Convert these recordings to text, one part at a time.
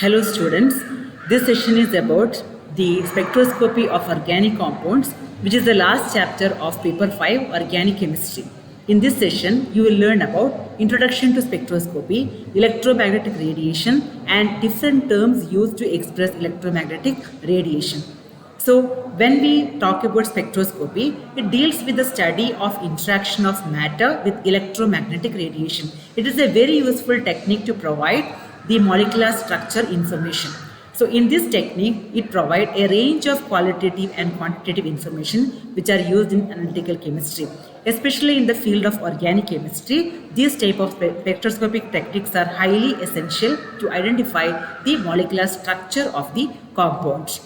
Hello students, this session is about the spectroscopy of organic compounds, which is the last chapter of paper 5 organic chemistry. In this session, you will learn about introduction to spectroscopy, electromagnetic radiation and different terms used to express electromagnetic radiation. So when we talk about spectroscopy, it deals with the study of interaction of matter with electromagnetic radiation. It is a very useful technique to provide the molecular structure information. So in this technique, it provides a range of qualitative and quantitative information which are used in analytical chemistry. Especially in the field of organic chemistry, these type of spectroscopic techniques are highly essential to identify the molecular structure of the compounds.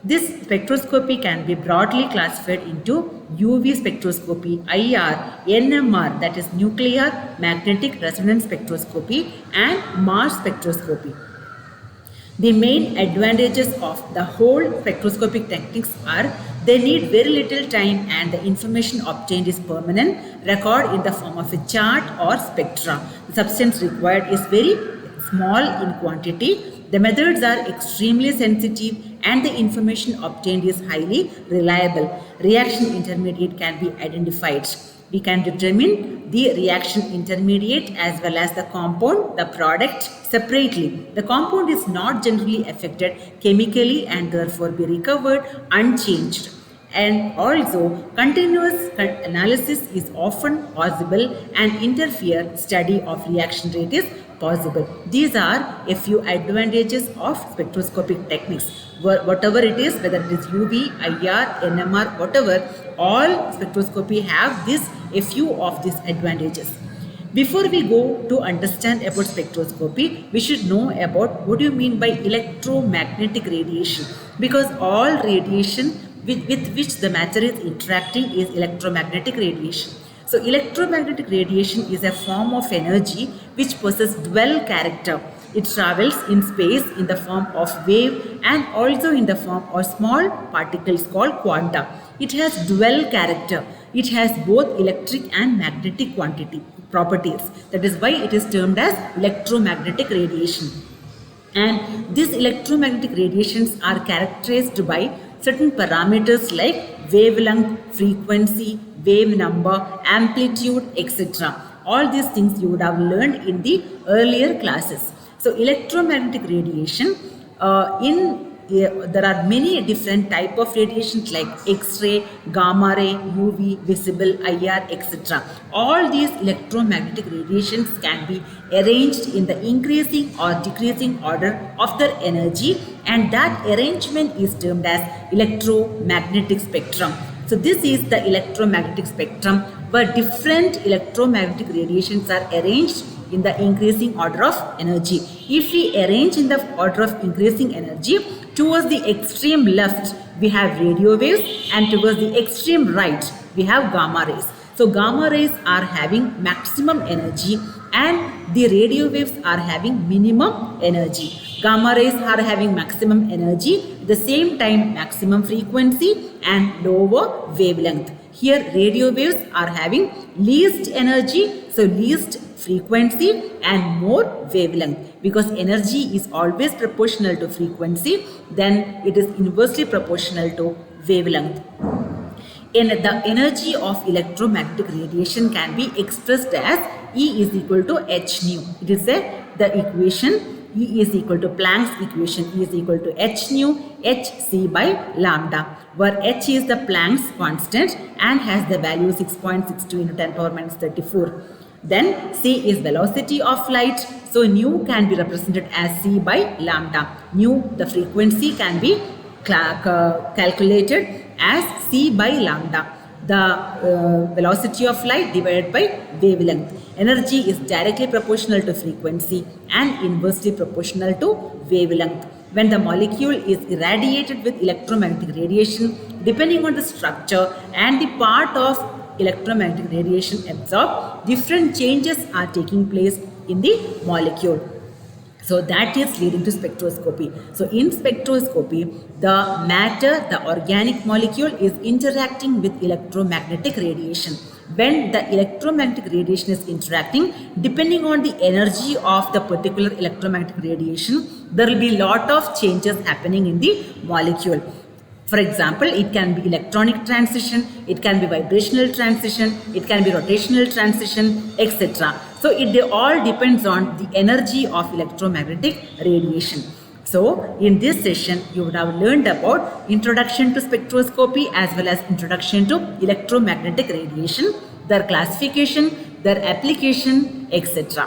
This spectroscopy can be broadly classified into UV spectroscopy, IR, NMR, that is nuclear magnetic resonance spectroscopy, and Mars spectroscopy. The main advantages of the whole spectroscopic techniques are they need very little time and the information obtained is permanent record in the form of a chart or spectra. The substance required is very small in quantity. The methods are extremely sensitive and the information obtained is highly reliable. Reaction intermediate can be identified. We can determine the reaction intermediate as well as the compound, the product separately. The compound is not generally affected chemically and therefore be recovered unchanged. And also, continuous analysis is often possible and interfere study of reaction rate is possible. These are a few advantages of spectroscopic techniques. Whatever it is, whether it is UV, IR, NMR, whatever, all spectroscopy have a few of these advantages. Before we go to understand about spectroscopy, we should know about what do you mean by electromagnetic radiation, because all radiation with which the matter is interacting is electromagnetic radiation. So electromagnetic radiation is a form of energy which possesses dual character. It travels in space in the form of wave and also in the form of small particles called quanta. It has dual character. It has both electric and magnetic properties. That is why it is termed as electromagnetic radiation. And these electromagnetic radiations are characterized by certain parameters like wavelength, frequency, wave number, amplitude, etc. All these things you would have learned in the earlier classes. So electromagnetic radiation, there are many different type of radiations like X-ray, gamma ray, UV, visible, IR, etc. All these electromagnetic radiations can be arranged in the increasing or decreasing order of their energy, and that arrangement is termed as electromagnetic spectrum. So this is the electromagnetic spectrum where different electromagnetic radiations are arranged in the increasing order of energy. If we arrange in the order of increasing energy, towards the extreme left we have radio waves and towards the extreme right we have gamma rays. So gamma rays are having maximum energy and the radio waves are having minimum energy. Gamma rays are having maximum energy, at the same time maximum frequency and lower wavelength. Here radio waves are having least energy, so least frequency and more wavelength. Because energy is always proportional to frequency, then it is inversely proportional to wavelength. And the energy of electromagnetic radiation can be expressed as E is equal to h nu. It is the equation E is equal to Planck's equation. E is equal to h nu hc by lambda, where h is the Planck's constant and has the value 6.62 into 10 power minus 34. Then c is velocity of light. So nu can be represented as c by lambda. Nu, the frequency, can be calculated as c by lambda. The velocity of light divided by wavelength. Energy is directly proportional to frequency and inversely proportional to wavelength. When the molecule is irradiated with electromagnetic radiation, depending on the structure and the part of electromagnetic radiation absorbed, different changes are taking place in the molecule. So that is leading to spectroscopy. So in spectroscopy, the matter, the organic molecule is interacting with electromagnetic radiation. when the electromagnetic radiation is interacting, depending on the energy of the particular electromagnetic radiation, there will be a lot of changes happening in the molecule. For example, it can be electronic transition, it can be vibrational transition, it can be rotational transition, etc. So it all depends on the energy of electromagnetic radiation. So in this session, you would have learned about introduction to spectroscopy as well as introduction to electromagnetic radiation, their classification, their application, etc.